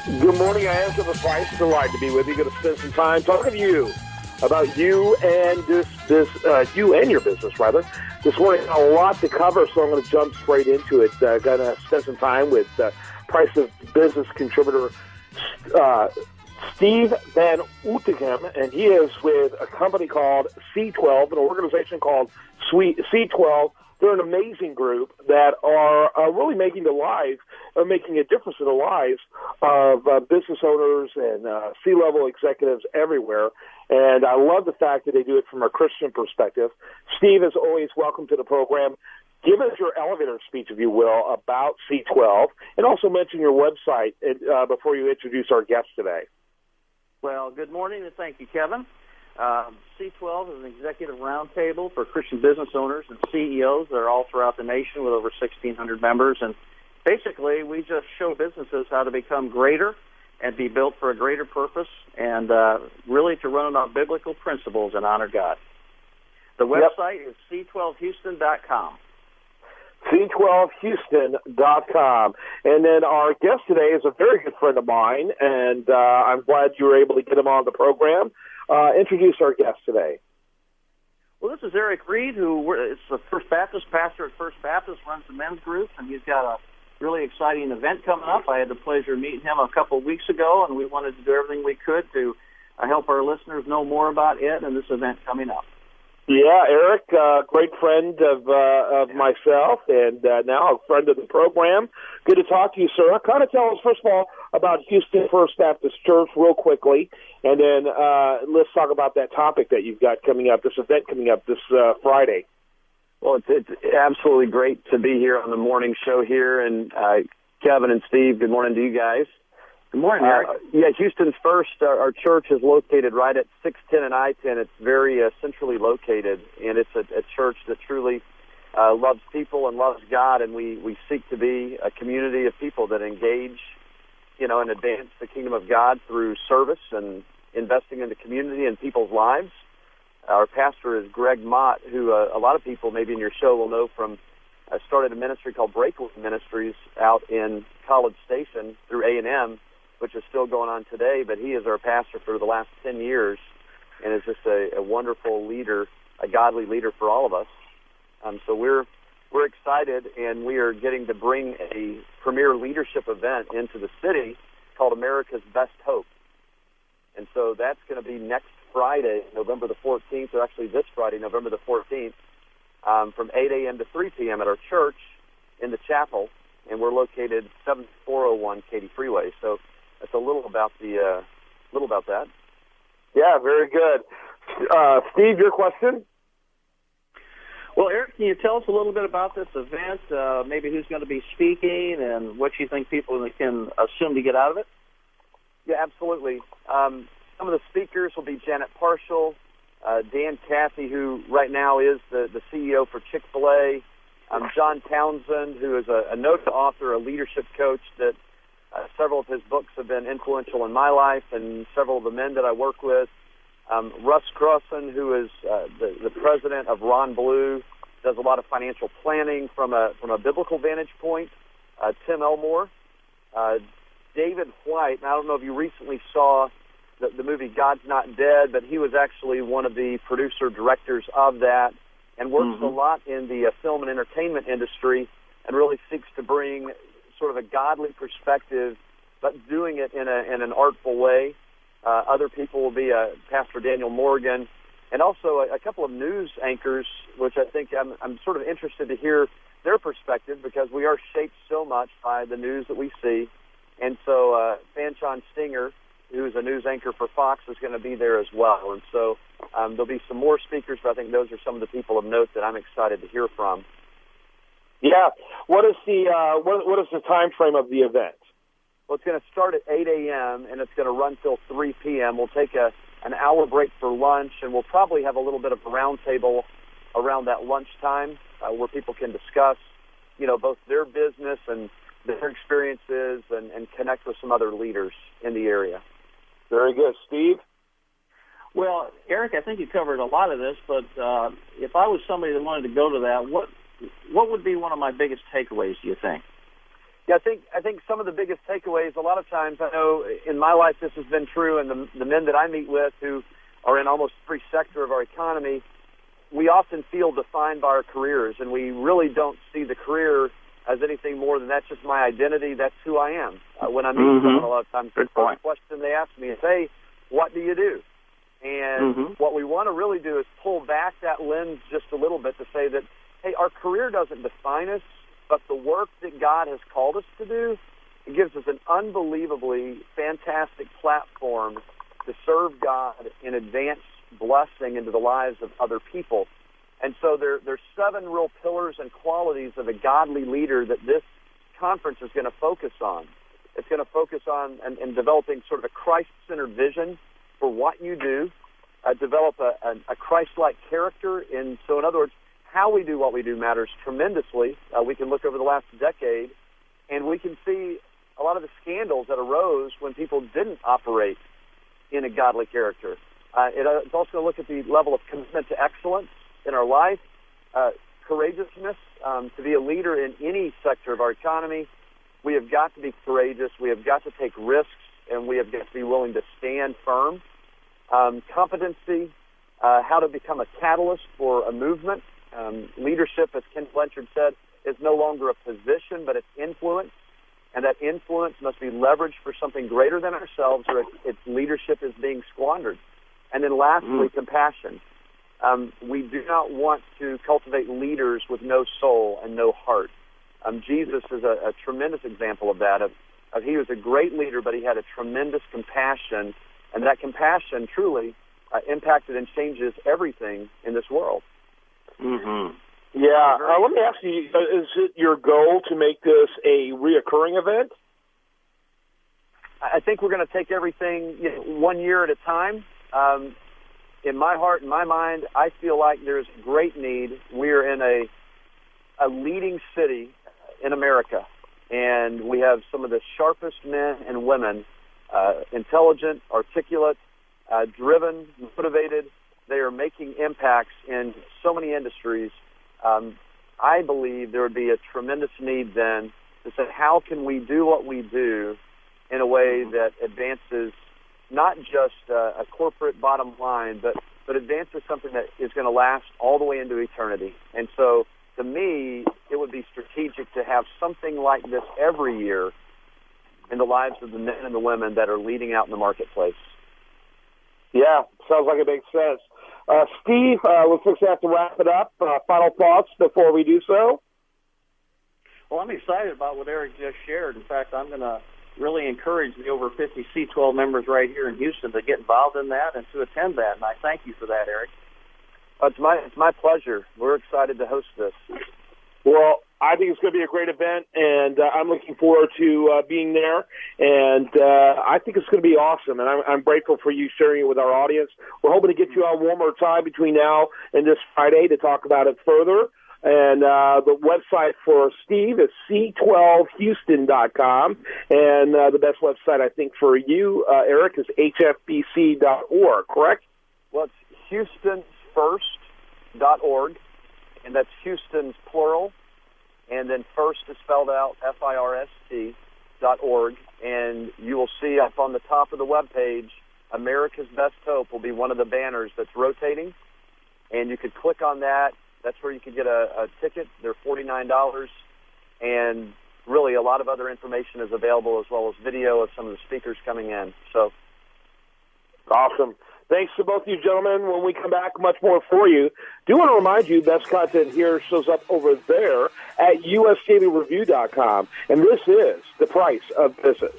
Good morning. I answer the price. Delighted to be with you. Going to spend some time talking to you about you and you and your business, rather. This morning, a lot to cover, so I'm going to jump straight into it. Going to spend some time with Price of Business contributor Steve Van Ooteghem, and he is with a company called C12, an organization called C12. They're an amazing group that are really making a difference in the lives of business owners and C-level executives everywhere. And I love the fact that they do it from a Christian perspective. Steve, as always, welcome to the program. Give us your elevator speech, if you will, about C12, and also mention your website before you introduce our guest today. Well, good morning, and thank you, Kevin. C12 is an executive roundtable for Christian business owners and CEOs that are all throughout the nation with over 1,600 members. And basically, we just show businesses how to become greater and be built for a greater purpose and really to run on biblical principles and honor God. The website is c12houston.com. C12Houston.com. And then our guest today is a very good friend of mine, and I'm glad you were able to get him on the program. Introduce our guest today. Well, this is Eric Reed, who is the First Baptist pastor at First Baptist, runs the men's group, and he's got a really exciting event coming up. I had the pleasure of meeting him a couple of weeks ago, and we wanted to do everything we could to help our listeners know more about it and this event coming up. Yeah, Eric, great friend of myself, and now a friend of the program. Good to talk to you, sir. Kind of tell us, first of all, about Houston First Baptist Church real quickly, and then let's talk about that topic that you've got coming up, this event coming up this Friday. Well, it's absolutely great to be here on the morning show here, and Kevin and Steve, good morning to you guys. Good morning, Eric. Houston's First, our church is located right at 610 and I-10. It's very centrally located, and it's a church that truly loves people and loves God, and we seek to be a community of people that engage, and advance the kingdom of God through service and investing in the community and people's lives. Our pastor is Greg Mott, who a lot of people maybe in your show will know from started a ministry called Breakaway Ministries out in College Station through A&M, which is still going on today, but he is our pastor for the last 10 years and is just a wonderful leader, a godly leader for all of us. So we're excited, and we are getting to bring a premier leadership event into the city called America's Best Hope. And so that's going to be next Friday, November the 14th, or actually this Friday, November the 14th, from 8 a.m. to 3 p.m. at our church in the chapel, and we're located 7401 Katy Freeway. So that's a little about that. Yeah, very good. Steve, your question? Well, Eric, can you tell us a little bit about this event, maybe who's going to be speaking and what you think people can assume to get out of it? Yeah, absolutely. Some of the speakers will be Janet Parshall, Dan Cathy, who right now is the CEO for Chick-fil-A, John Townsend, who is a noted author, a leadership coach that several of his books have been influential in my life and several of the men that I work with. Russ Crossan, who is the president of Ron Blue, does a lot of financial planning from a biblical vantage point. Tim Elmore, David White, and I don't know if you recently saw the movie God's Not Dead, but he was actually one of the producer-directors of that and works a lot in the film and entertainment industry and really seeks to bring sort of a godly perspective, but doing it in an artful way. Other people will be Pastor Daniel Morgan, and also a couple of news anchors, which I think I'm sort of interested to hear their perspective because we are shaped so much by the news that we see. And so Fanchon Stinger, who's a news anchor for Fox, is going to be there as well. And so there'll be some more speakers, but I think those are some of the people of note that I'm excited to hear from. Yeah. What is the time frame of the event? Well, it's going to start at 8 a.m., and it's going to run till 3 p.m. We'll take an hour break for lunch, and we'll probably have a little bit of a roundtable around that lunchtime where people can discuss, both their business and their experiences and connect with some other leaders in the area. Very good. Steve? Well, Eric, I think you covered a lot of this, but if I was somebody that wanted to go to that, what would be one of my biggest takeaways, do you think? Yeah, I think some of the biggest takeaways, a lot of times, I know in my life this has been true, and the men that I meet with who are in almost every sector of our economy, we often feel defined by our careers, and we really don't see the career as anything more than that's just my identity, that's who I am. When I meet someone, a lot of times the first question they ask me is, hey, what do you do? And what we want to really do is pull back that lens just a little bit to say that, hey, our career doesn't define us, but the work that God has called us to do, it gives us an unbelievably fantastic platform to serve God and advance blessing into the lives of other people. And so there's 7 real pillars and qualities of a godly leader that this conference is going to focus on. It's going to focus on and developing sort of a Christ-centered vision for what you do, develop a Christ-like character. And so, in other words, how we do what we do matters tremendously. We can look over the last decade, and we can see a lot of the scandals that arose when people didn't operate in a godly character. It's also going to look at the level of commitment to excellence in our life, courageousness, to be a leader in any sector of our economy. We have got to be courageous. We have got to take risks, and we have got to be willing to stand firm. Competency, how to become a catalyst for a movement. Leadership, as Ken Blanchard said, is no longer a position, but it's influence, and that influence must be leveraged for something greater than ourselves, or its leadership is being squandered. And then lastly, compassion. We do not want to cultivate leaders with no soul and no heart. Jesus is a tremendous example of that. Of he was a great leader, but he had a tremendous compassion, and that compassion truly impacted and changes everything in this world. Yeah. Let me ask you, is it your goal to make this a reoccurring event? I think we're going to take everything 1 year at a time. In my heart and my mind, I feel like there's great need. We're in a leading city in America, and we have some of the sharpest men and women, intelligent, articulate, driven, motivated. They are making impacts in so many industries. I believe there would be a tremendous need then to say, how can we do what we do in a way that advances not just a corporate bottom line, but advances something that is going to last all the way into eternity. And so, to me, it would be strategic to have something like this every year in the lives of the men and the women that are leading out in the marketplace. Yeah, sounds like it makes sense. Steve, looks like we have to wrap it up. Final thoughts before we do so? Well, I'm excited about what Eric just shared. In fact, I'm going to really encourage the over 50 C12 members right here in Houston to get involved in that and to attend that. And I thank you for that, Eric. It's my pleasure. We're excited to host this. Well, I think it's going to be a great event, and I'm looking forward to being there. And I think it's going to be awesome, and I'm grateful for you sharing it with our audience. We're hoping to get you on one more time between now and this Friday to talk about it further. And the website for Steve is c12houston.com. And the best website, I think, for you, Eric, is hfbc.org, correct? Well, it's houstonsfirst.org, and that's Houston's plural. And then first is spelled out FIRST.org. And you will see up on the top of the webpage, America's Best Hope will be one of the banners that's rotating. And you could click on that. That's where you can get a ticket. They're $49, and really a lot of other information is available, as well as video of some of the speakers coming in. So, awesome. Thanks to both of you gentlemen. When we come back, much more for you. Do want to remind you, best content here shows up over there at usdailyreview.com, and this is The Price of Business.